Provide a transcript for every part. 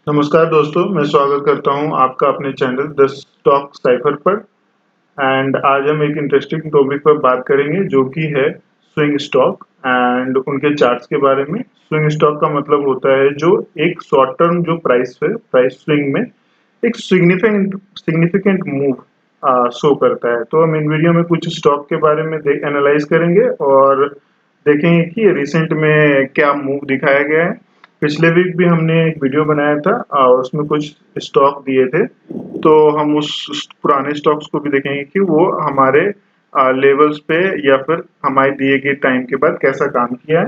नमस्कार दोस्तों, मैं स्वागत करता हूं आपका अपने चैनल द स्टॉक साइफर पर। एंड आज हम एक इंटरेस्टिंग टॉपिक पर बात करेंगे जो कि है स्विंग स्टॉक एंड उनके चार्ट्स के बारे में। स्विंग स्टॉक का मतलब होता है जो एक शॉर्ट टर्म जो प्राइस है, प्राइस स्विंग में एक सिग्निफिकेंट सिग्निफिकेंट मूव शो करता है। तो हम इन वीडियो में कुछ स्टॉक के बारे में एनालाइज करेंगे और देखेंगे कि रिसेंट में क्या मूव दिखाया गया है। पिछले वीक भी हमने एक वीडियो बनाया था और उसमें कुछ स्टॉक दिए थे, तो हम उस पुराने स्टॉक्स को भी देखेंगे कि वो हमारे लेवल्स पे या फिर हमारे दिए गए टाइम के बाद कैसा काम किया है।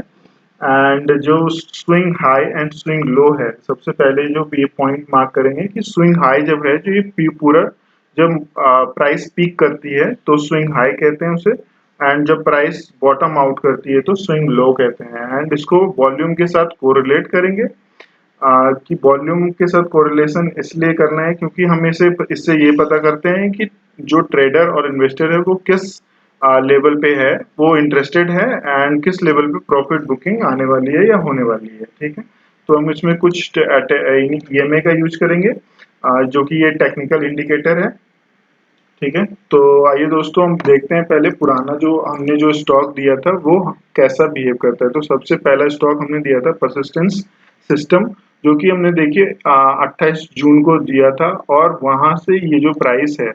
एंड जो swing high and swing low है, सबसे पहले जो ये पॉइंट मार्क करेंगे कि स्विंग हाई जब है, जो ये पूरा जब प्राइस पीक करती है तो स्विंग हाई कहते हैं उसे। एंड जब प्राइस बॉटम आउट करती है तो स्विंग लो कहते हैं। एंड इसको वॉल्यूम के साथ कोरिलेट करेंगे कि वॉल्यूम के साथ कोरिलेशन इसलिए करना है क्योंकि हम इससे ये पता करते हैं कि जो ट्रेडर और इन्वेस्टर है वो किस लेवल पे है, वो इंटरेस्टेड है एंड किस लेवल पे प्रॉफिट बुकिंग आने वाली है या होने वाली है। ठीक है, तो हम इसमें कुछ ईएमए का यूज करेंगे, जो कि ये टेक्निकल इंडिकेटर है। ठीक है, तो आइए दोस्तों हम देखते हैं पहले पुराना जो हमने जो स्टॉक दिया था वो कैसा बिहेव करता है। तो सबसे पहला स्टॉक हमने दिया था परसिस्टेंस सिस्टम, जो कि हमने देखिए 28 जून को दिया था और वहां से ये जो प्राइस है,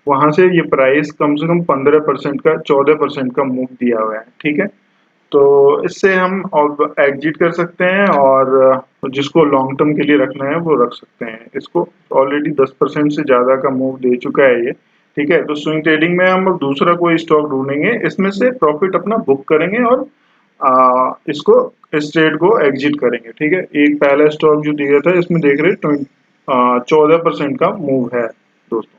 वहां से ये प्राइस कम से कम 15% का 14% का मूव दिया हुआ है। ठीक है, तो इससे हम एग्जिट कर सकते हैं और जिसको लॉन्ग टर्म के लिए रखना है वो रख सकते हैं। इसको ऑलरेडी 10% से ज़्यादा का मूव दे चुका है ये। ठीक है, तो स्विंग ट्रेडिंग में हम दूसरा कोई स्टॉक ढूंढेंगे, इसमें से प्रॉफिट अपना बुक करेंगे और इसको इस ट्रेड को एग्जिट करेंगे। ठीक है, एक पहला स्टॉक जो दिया था इसमें देख रहे 14% का मूव है दोस्तों।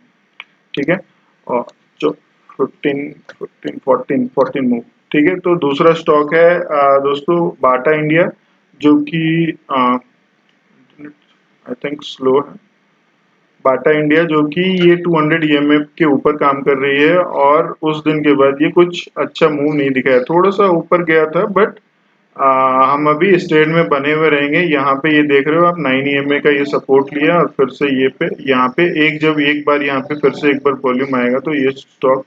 ठीक है, और जो 14 मूव। ठीक है, तो दूसरा स्टॉक है दोस्तों बाटा इंडिया, जो कि आई थिंक स्लो है। बाटा इंडिया जो कि ये 200 ईएमएफ के ऊपर काम कर रही है और उस दिन के बाद ये कुछ अच्छा मूव नहीं दिखाया, थोड़ा सा ऊपर गया था बट हम अभी स्ट्रेट में बने हुए रहेंगे। यहाँ पे ये देख रहे हो आप 9 ईएमए का ये सपोर्ट लिया और फिर से ये पे यहाँ पे जब एक बार यहाँ पे फिर से एक बार वॉल्यूम आएगा तो ये स्टॉक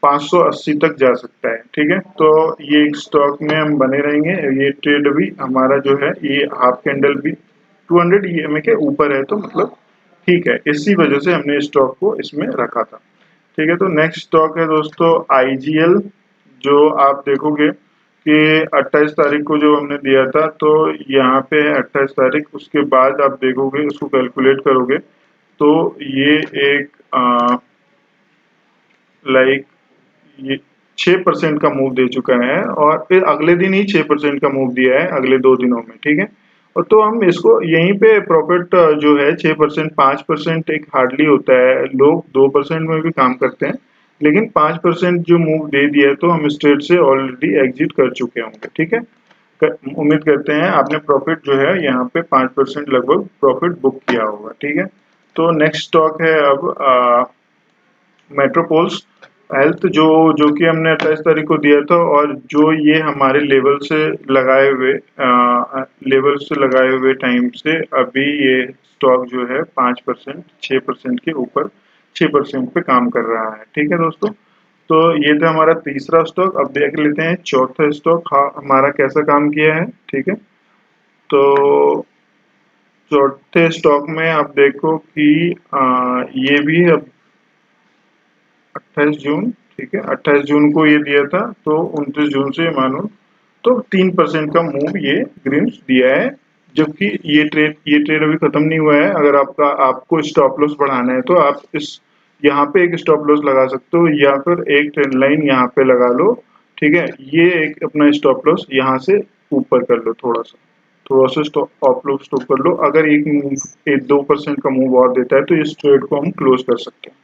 580 तक जा सकता है। ठीक है, तो ये एक स्टॉक में हम बने रहेंगे। ये ट्रेड भी हमारा जो है ये हाफ कैंडल भी 200 ईएमए के ऊपर है, तो मतलब ठीक है, इसी वजह से हमने स्टॉक को इसमें रखा था। ठीक है, तो नेक्स्ट स्टॉक है दोस्तों आईजीएल, जो आप देखोगे कि 28 तारीख को जो हमने दिया था, तो यहाँ पे है 28 तारीख। उसके बाद आप देखोगे, उसको कैलकुलेट करोगे तो ये एक लाइक ये 6% का मूव दे चुका है और फिर अगले दिन ही 6% का मूव दिया है, अगले 2 दिनों में। ठीक है, और तो हम इसको यहीं पे प्रॉफिट जो है 6%, 5% एक हार्डली होता है, लोग 2% में भी काम करते हैं, लेकिन 5% जो मूव दे दिया है तो हम स्ट्रेट से ऑलरेडी एग्जिट कर चुके होंगे। ठीक है, उम्मीद करते हैं आपने प्रॉफिट जो है यहाँ पे 5% लगभग प्रॉफिट बुक किया होगा। ठीक है, तो नेक्स्ट स्टॉक है अब मेट्रोपोल्स हेल्थ, जो कि हमने 28 तारीख को दिया था और जो ये हमारे लेवल से लगाए हुए टाइम से अभी ये स्टॉक जो है 5%, 6% के ऊपर 6% पे काम कर रहा है। ठीक है दोस्तों, तो ये था हमारा तीसरा स्टॉक। अब देख लेते हैं चौथा स्टॉक हमारा कैसा काम किया है। ठीक है, तो चौथे स्टॉक में आप देखो कि ये भी अब 28 जून, ठीक है, 28 जून को ये दिया था, तो 29 जून से मानो तो 3% का मूव ये ग्रीन्स दिया है। जबकि ये ट्रेड अभी खत्म नहीं हुआ है। अगर आपको स्टॉप लॉस बढ़ाना है तो आप इस यहाँ पे एक स्टॉप लॉस लगा सकते हो या फिर एक ट्रेंड लाइन यहाँ पे लगा लो। ठीक है, ये एक अपना स्टॉप लॉस यहाँ से ऊपर कर लो, थोड़ा सा स्टॉप लॉस स्टॉप कर लो। अगर एक 2% का मूव और देता है तो इस ट्रेड को हम क्लोज कर सकते हैं।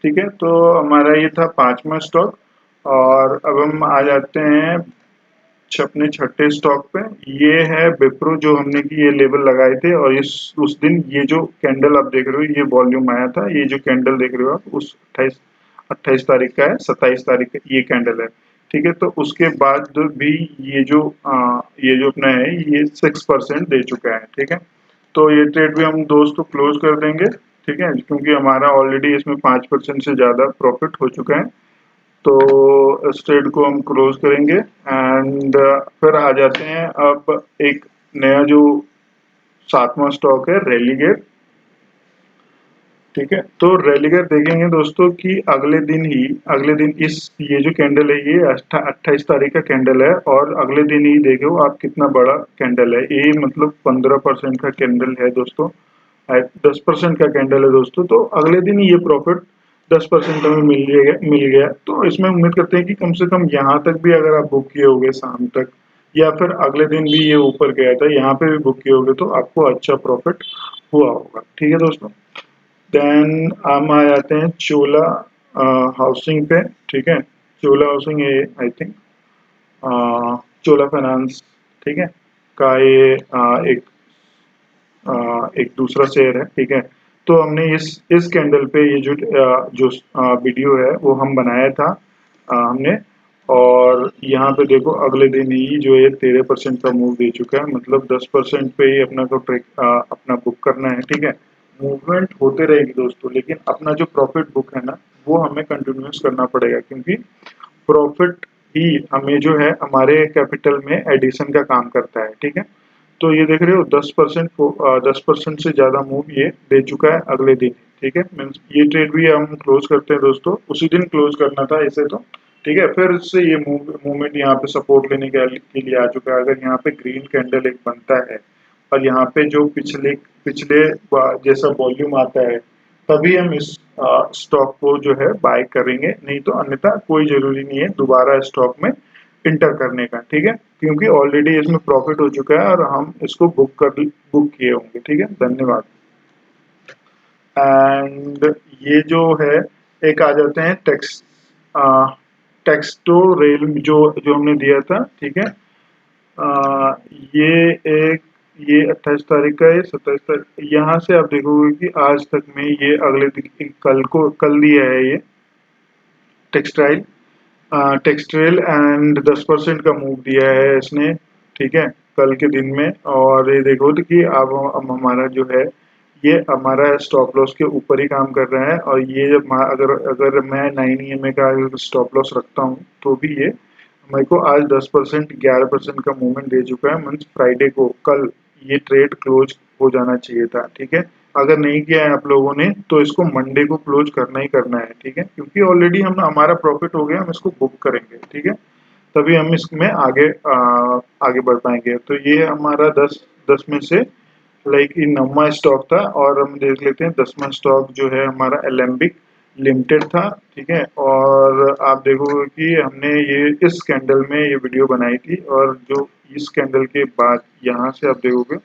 ठीक है, तो हमारा ये था पांचवा स्टॉक और अब हम आ जाते हैं अपने छठे स्टॉक पे। ये है विप्रो, जो हमने की ये लेवल लगाए थे और इस उस दिन ये जो कैंडल आप देख रहे हो ये वॉल्यूम आया था। ये जो कैंडल देख रहे हो आप उस 28 तारीख का है, 27 तारीख का ये कैंडल है। ठीक है, तो उसके बाद भी ये जो अपना है ये 6% दे चुका है। ठीक है, तो ये ट्रेड भी हम दोस्तों क्लोज कर देंगे, ठीक है, क्योंकि हमारा ऑलरेडी इसमें 5% से ज़्यादा प्रॉफिट हो चुका है। तो इस ट्रेड को हम क्लोज करेंगे एंड फिर आ जाते हैं अब एक नया जो 7वां स्टॉक है रेलिगेट, ठीक है। तो रेलिगेट देखेंगे दोस्तों कि अगले दिन इस ये जो कैंडल है ये 28 तारीख का कैंडल है और अगले दिन ही देखो आप कितना बड़ा कैंडल है ये, मतलब 15% का कैंडल है दोस्तों, 10% का कैंडल है दोस्तों। तो अगले दिन ही ये प्रॉफिट 10% हमें मिल गया। तो इसमें उम्मीद करते हैं कि कम से कम यहाँ तक भी अगर आप बुक किए होगे शाम तक या फिर अगले दिन भी ये ऊपर गया था, यहाँ पे भी बुक किए होगे तो आपको अच्छा प्रॉफिट हुआ होगा, ठीक है दोस्तों। देन हम आ जाते हैं चोला हाउसिंग पे, ठीक है। चोला हाउसिंग है आई थिंक चोला फाइनेंस, ठीक है, का ये एक दूसरा शेयर है, ठीक है। तो हमने इस कैंडल पे ये जो वीडियो है वो हम बनाया था हमने, और यहाँ पे देखो अगले दिन ही जो है 13% का मूव दे चुका है, मतलब 10% पे ही अपना को अपना बुक करना है, ठीक है। मूवमेंट होते रहेगी दोस्तों, लेकिन अपना जो प्रॉफिट बुक है ना वो हमें कंटिन्यूस करना पड़ेगा, क्योंकि प्रॉफिट ही हमें जो है हमारे कैपिटल में एडिशन का काम करता है, ठीक है। तो ये देख रहे हो 10% से ज़्यादा मूव ये दे चुका है अगले दिन, ठीक है। मीन्स ये ट्रेड भी हम क्लोज करते हैं दोस्तों, उसी दिन क्लोज करना था इसे तो, ठीक है। फिर से ये मूवमेंट यहाँ पे सपोर्ट लेने के लिए आ चुका है। अगर यहाँ पे ग्रीन कैंडल एक बनता है और यहाँ पे जो पिछले पिछले जैसा वॉल्यूम आता है तभी हम इस स्टॉक को जो है बाय करेंगे, नहीं तो अन्यथा कोई जरूरी नहीं है दोबारा स्टॉक में इंटर करने का, ठीक है, क्योंकि ऑलरेडी इसमें प्रॉफिट हो चुका है और हम इसको बुक किए होंगे, ठीक है। धन्यवाद। एंड ये जो है एक आ जाते हैं टेक्स्टो रेल जो जो हमने दिया था, ठीक है। आ, ये एक ये 28 तारीख का है, 27 तारीख, यहाँ से आप देखोगे कि आज तक में ये अगले दिन कल दिया है ये टेक्सटाइल टेक्सटाइल एंड 10% का मूव दिया है इसने, ठीक है, कल के दिन में। और ये देखो तो कि अब हमारा जो है ये हमारा स्टॉप लॉस के ऊपर ही काम कर रहा है, और ये जब अगर अगर मैं 9 EMA का स्टॉप लॉस रखता हूँ तो भी ये मेरे को आज 10% 11% का मूवमेंट दे चुका है। मीन्स फ्राइडे को कल ये ट्रेड क्लोज हो जाना चाहिए था, ठीक है। अगर नहीं किया है आप लोगों ने तो इसको मंडे को क्लोज करना ही करना है, ठीक है, क्योंकि ऑलरेडी हम हमारा प्रॉफिट हो गया, हम इसको बुक करेंगे, ठीक है, तभी हम इसमें आगे बढ़ पाएंगे। तो ये हमारा 10 में से लाइक ये 9वां स्टॉक था, और हम देख लेते हैं 10वां स्टॉक जो है हमारा एलेम्बिक लिमिटेड था, ठीक है। और आप देखोगे कि हमने ये इस कैंडल में ये वीडियो बनाई थी, और जो इस कैंडल के बाद यहाँ से आप देखोगे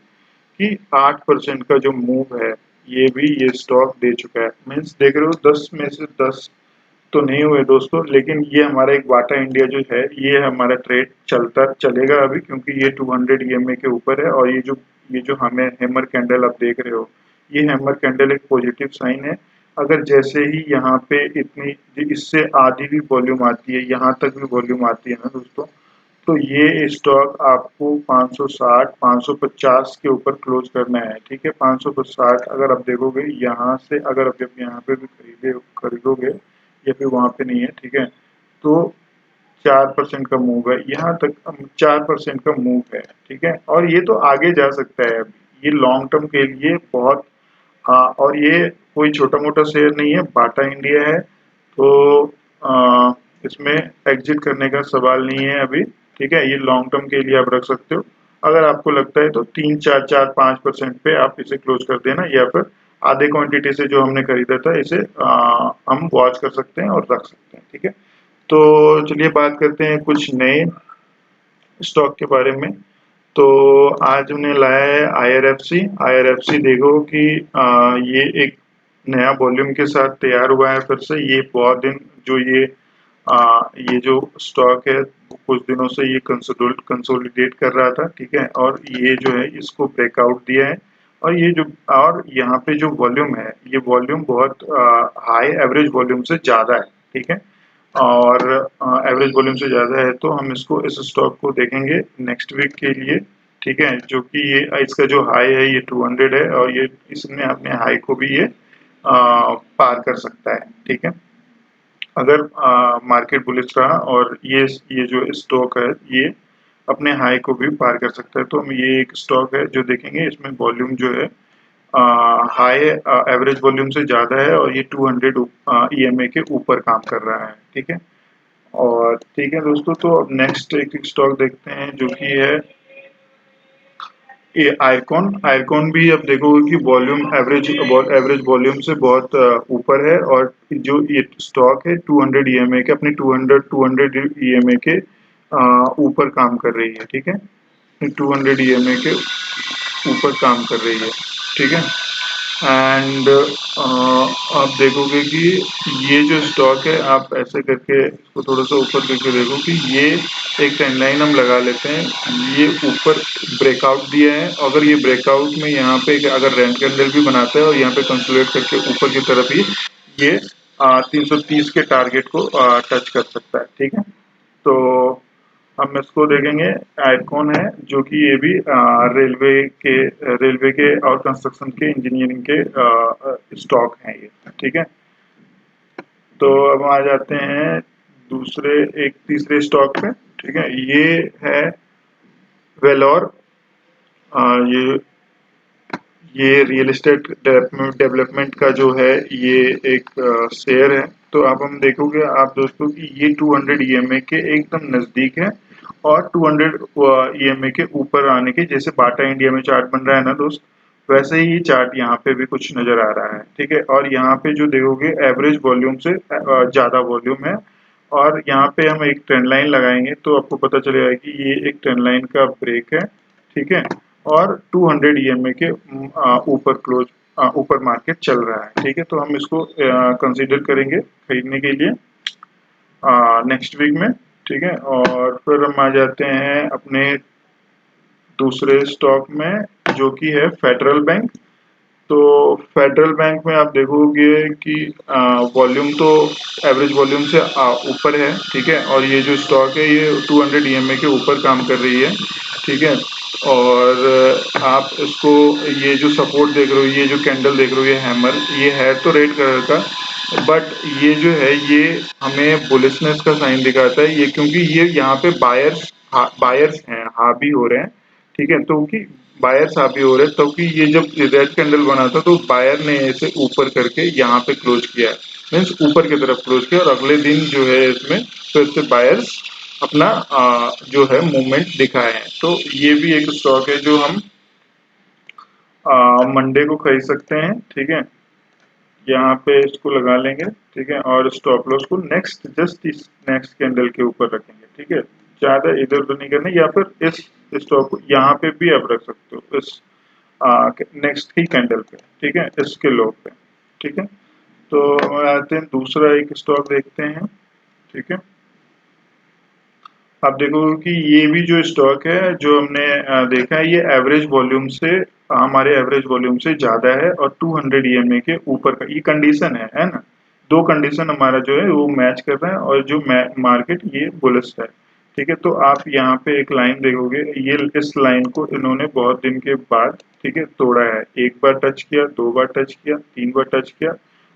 कि 8% का जो मूव है ये भी ये स्टॉक दे चुका है। मीन्स देख रहे हो 10 में से 10 तो नहीं हुए दोस्तों, लेकिन ये हमारा एक बाटा इंडिया जो है ये हमारा ट्रेड चलता चलेगा अभी, क्योंकि ये 200 EMA के ऊपर है। और ये जो हमें हैमर कैंडल आप देख रहे हो, ये हैमर कैंडल एक पॉजिटिव साइन है। अगर जैसे ही यहाँ पे इतनी इससे आधी भी वॉल्यूम आती है, यहाँ तक भी वॉल्यूम आती है ना दोस्तों, तो ये स्टॉक आपको 560 550 के ऊपर क्लोज करना है, ठीक है। 560 अगर आप देखोगे यहाँ से, अगर आप जब यहाँ पे भी खरीदोगे या फिर वहाँ पे नहीं है, ठीक है, तो 4% का मूव है, यहाँ तक 4% का मूव है, ठीक है। और ये तो आगे जा सकता है, अभी ये लॉन्ग टर्म के लिए बहुत और ये कोई छोटा मोटा शेयर नहीं है, बाटा इंडिया है। तो इसमें एग्जिट करने का सवाल नहीं है अभी, ठीक है। ये लॉन्ग टर्म के लिए आप रख सकते हो। अगर आपको लगता है तो 3 4 4 5% पे आप इसे क्लोज कर देना, या फिर आधे क्वांटिटी से जो हमने खरीदा था इसे हम वॉच कर सकते हैं और रख सकते हैं, ठीक है। तो चलिए बात करते हैं कुछ नए स्टॉक के बारे में। तो आज हमने लाया है IRFC। IRFC देखो कि ये एक नया वॉल्यूम के साथ तैयार हुआ है फिर से। ये बहुत दिन जो ये जो स्टॉक है कुछ दिनों से ये कंसोलिडेट कर रहा था, ठीक है, और ये जो है इसको ब्रेकआउट दिया है। और ये जो और यहाँ पे जो वॉल्यूम है ये वॉल्यूम बहुत हाई एवरेज वॉल्यूम से ज़्यादा है, ठीक है, और एवरेज वॉल्यूम से ज़्यादा है। तो हम इसको इस स्टॉक को देखेंगे नेक्स्ट वीक के लिए, ठीक है, जो कि ये इसका जो हाई है ये 200 है और ये इसमें अपने हाई को भी ये पार कर सकता है। ठीक है, अगर मार्केट बुलिश रहा और ये जो स्टॉक है ये अपने हाई को भी पार कर सकता है, तो हम ये एक स्टॉक है जो देखेंगे, इसमें वॉल्यूम जो है हाई एवरेज वॉल्यूम से ज़्यादा है और ये 200 ईएमए के ऊपर काम कर रहा है। ठीक है, और ठीक है दोस्तों, तो अब नेक्स्ट एक स्टॉक देखते हैं जो कि है ये आयरकॉन। आयरकॉन भी अब देखोगे कि वॉल्यूम एवरेज वॉल्यूम से बहुत ऊपर है और जो ये स्टॉक है 200 ईएमए के अपने 200 ईएमए के ऊपर काम कर रही है। ठीक है, 200 ईएमए के ऊपर काम कर रही है। ठीक है, एंड आप देखोगे कि ये जो स्टॉक है, आप ऐसे करके इसको थोड़ा सा ऊपर करके देखो कि ये एक ट्रेंड लाइन हम लगा लेते हैं, ये ऊपर ब्रेकआउट दिया है। अगर ये ब्रेकआउट में यहाँ पे अगर रेंट कैंडल भी बनाता है और यहाँ पे कंसोलिडेट करके ऊपर की तरफ ही ये 330 के टारगेट को टच कर सकता है। ठीक है, तो हम इसको देखेंगे। आइकॉन है जो कि ये भी रेलवे के और कंस्ट्रक्शन के इंजीनियरिंग के स्टॉक हैं ये। ठीक है, तो अब आ जाते हैं तीसरे स्टॉक पे। ठीक है, ये है वेलोर। ये रियल एस्टेट डेवलपमेंट का जो है ये एक शेयर है। तो अब हम देखोगे आप दोस्तों कि ये 200 ईएमए के एकदम नजदीक है और 200 ईएमए के ऊपर आने के, जैसे बाटा इंडिया में चार्ट बन रहा है ना दोस्त, वैसे ही चार्ट यहाँ पे भी कुछ नजर आ रहा है। ठीक है, और यहाँ पे जो देखोगे एवरेज वॉल्यूम से ज्यादा वॉल्यूम है और यहाँ पे हम एक ट्रेंड लाइन लगाएंगे तो आपको पता चलेगा कि ये एक ट्रेंड लाइन का ब्रेक है। ठीक है, और 200 ईएमए के ऊपर मार्केट चल रहा है। ठीक है, तो हम इसको कंसीडर करेंगे खरीदने के लिए नेक्स्ट वीक में। ठीक है, और फिर हम आ जाते हैं अपने दूसरे स्टॉक में जो कि है फेडरल बैंक। तो फेडरल बैंक में आप देखोगे कि वॉल्यूम तो एवरेज वॉल्यूम से ऊपर है। ठीक है, और ये जो स्टॉक है ये 200 ईएमए के ऊपर काम कर रही है। ठीक है, और आप इसको ये जो सपोर्ट देख रहे हो, ये जो कैंडल देख रहे हो, ये हैमर, ये है तो रेड कलर का, बट ये जो है ये हमें बुलिशनेस का साइन दिखाता है। ये क्योंकि ये यहाँ पे बायर्स हैं, हावी हो रहे हैं। ठीक है, तो कि बायर्स हावी हो रहे हैं, तो कि ये जब रेड कैंडल बना था तो बायर ने इसे ऊपर करके यहाँ पे क्लोज किया है, मीन्स ऊपर की तरफ क्लोज किया, और अगले दिन जो है इसमें फिर से बायर्स अपना जो है मूवमेंट दिखाए हैं। तो ये भी एक स्टॉक है जो हम मंडे को खरीद सकते हैं। ठीक है, यहाँ पे इसको लगा लेंगे। ठीक है, और स्टॉप लॉस को जस्ट इस नेक्स्ट कैंडल के ऊपर रखेंगे। ठीक है, ज्यादा इधर उधर नहीं करना, या फिर इस स्टॉप को यहाँ पे भी आप रख सकते हो, इस नेक्स्ट ही कैंडल पे। ठीक है, इसके लो पे। ठीक है, तो आते हैं दूसरा एक स्टॉक देखते हैं। ठीक है, आप देखोगे कि ये भी जो स्टॉक है जो हमने देखा है, ये एवरेज वॉल्यूम से हमारे एवरेज वॉल्यूम से ज्यादा है और 200 ईएमए के ऊपर का ये कंडीशन है ना। दो कंडीशन हमारा जो है वो मैच कर रहा है और जो मार्केट ये बुलिश है। ठीक है, तो आप यहाँ पे एक लाइन देखोगे, ये इस लाइन को इन्होंने बहुत दिन के बाद, ठीक है, तोड़ा है। एक बार टच किया, दो बार टच किया, तीन बार टच किया,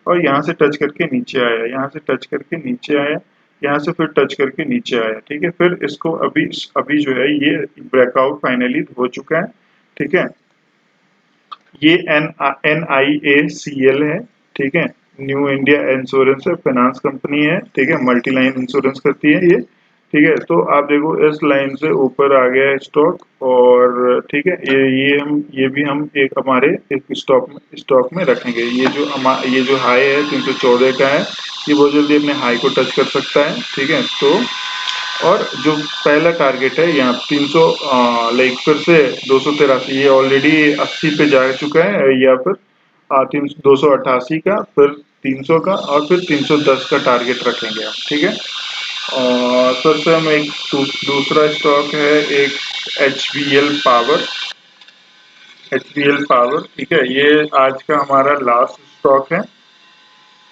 और यहाँ से टच करके नीचे आया, यहाँ से टच करके नीचे आया, यहाँ से फिर टच करके नीचे आया। ठीक है, फिर इसको अभी अभी जो है ये ब्रेकआउट फाइनली हो चुका है। ठीक है, ये NIACL है। ठीक है, न्यू इंडिया इंश्योरेंस है, फाइनेंस कंपनी है। ठीक है, मल्टी लाइन इंश्योरेंस करती है ये। ठीक है, तो आप देखो इस लाइन से ऊपर आ गया है स्टॉक, और ठीक है, ये भी हम एक हमारे एक स्टॉक में रखेंगे। ये जो हाई है 314 का है, ये बहुत जल्दी अपने हाई को टच कर सकता है। ठीक है, तो और जो पहला टारगेट है यहाँ 300, लाइक फिर से 283, ये ऑलरेडी 80 पे जा चुका है, या फिर 288 का, फिर 300 का, और फिर 310 का टारगेट रखेंगे हम। ठीक है, और फिर से हम एक दूसरा स्टॉक है, एक HBL पावर। ठीक है, ये आज का हमारा लास्ट स्टॉक है।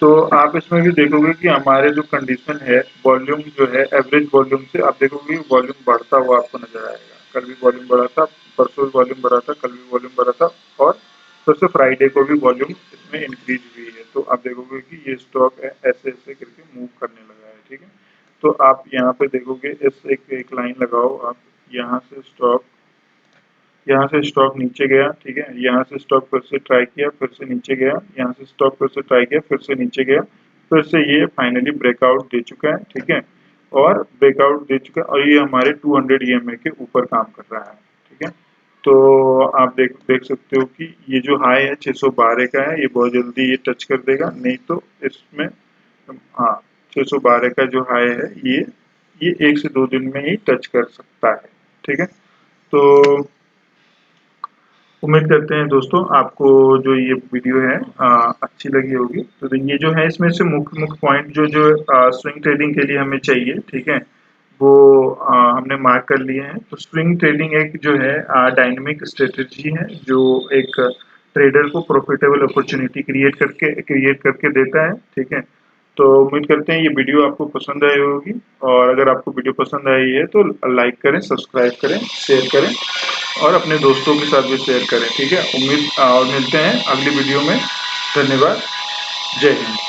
तो आप इसमें भी देखोगे कि हमारे जो कंडीशन है, वॉल्यूम जो है एवरेज वॉल्यूम से, आप देखोगे वॉल्यूम बढ़ता हुआ आपको नजर आएगा। कल भी वॉल्यूम बढ़ा था, परसों भी वॉल्यूम बढ़ा था, कल भी वॉल्यूम बढ़ा था और फिर से फ्राइडे को भी वॉल्यूम इसमें इंक्रीज हुई है। तो आप देखोगे कि ये स्टॉक ऐसे ऐसे करके मूव करने लगा है, ठीक है। तो आप यहाँ पे देखोगे इस एक लाइन लगाओ आप, यहाँ से स्टॉक नीचे गया, ठीक है, यहाँ से स्टॉक फिर से ट्राई किया, फिर से नीचे गया, यहाँ से स्टॉक फिर से ट्राई किया, फिर से नीचे गया, फिर से ये फाइनली ब्रेकआउट दे चुका है, ठीक है, और ब्रेकआउट दे चुका है और ये हमारे 200 EMA के ऊपर काम कर रहा है, ठीक है। तो आप देख सकते हो कि ये जो हाई है 612 का है, ये बहुत जल्दी ये टच कर देगा, नहीं तो इसमें हाँ 612 का जो हाई है ये 1 से 2 दिन में ही टच कर सकता है, ठीक है। तो उम्मीद करते हैं दोस्तों आपको जो ये वीडियो है अच्छी लगी होगी। तो ये जो है इसमें से मुख्य मुख्य पॉइंट जो जो स्विंग ट्रेडिंग के लिए हमें चाहिए, ठीक है, वो हमने मार्क कर लिए हैं। तो स्विंग ट्रेडिंग एक जो है डायनेमिक स्ट्रेटजी है जो एक ट्रेडर को प्रॉफिटेबल अपॉर्चुनिटी क्रिएट करके देता है, ठीक है। तो उम्मीद करते हैं ये वीडियो आपको पसंद आई होगी और अगर आपको वीडियो पसंद आई है तो लाइक करें, सब्सक्राइब करें, शेयर करें और अपने दोस्तों के साथ भी शेयर करें, ठीक है। उम्मीद और मिलते हैं अगली वीडियो में। धन्यवाद। जय हिंद।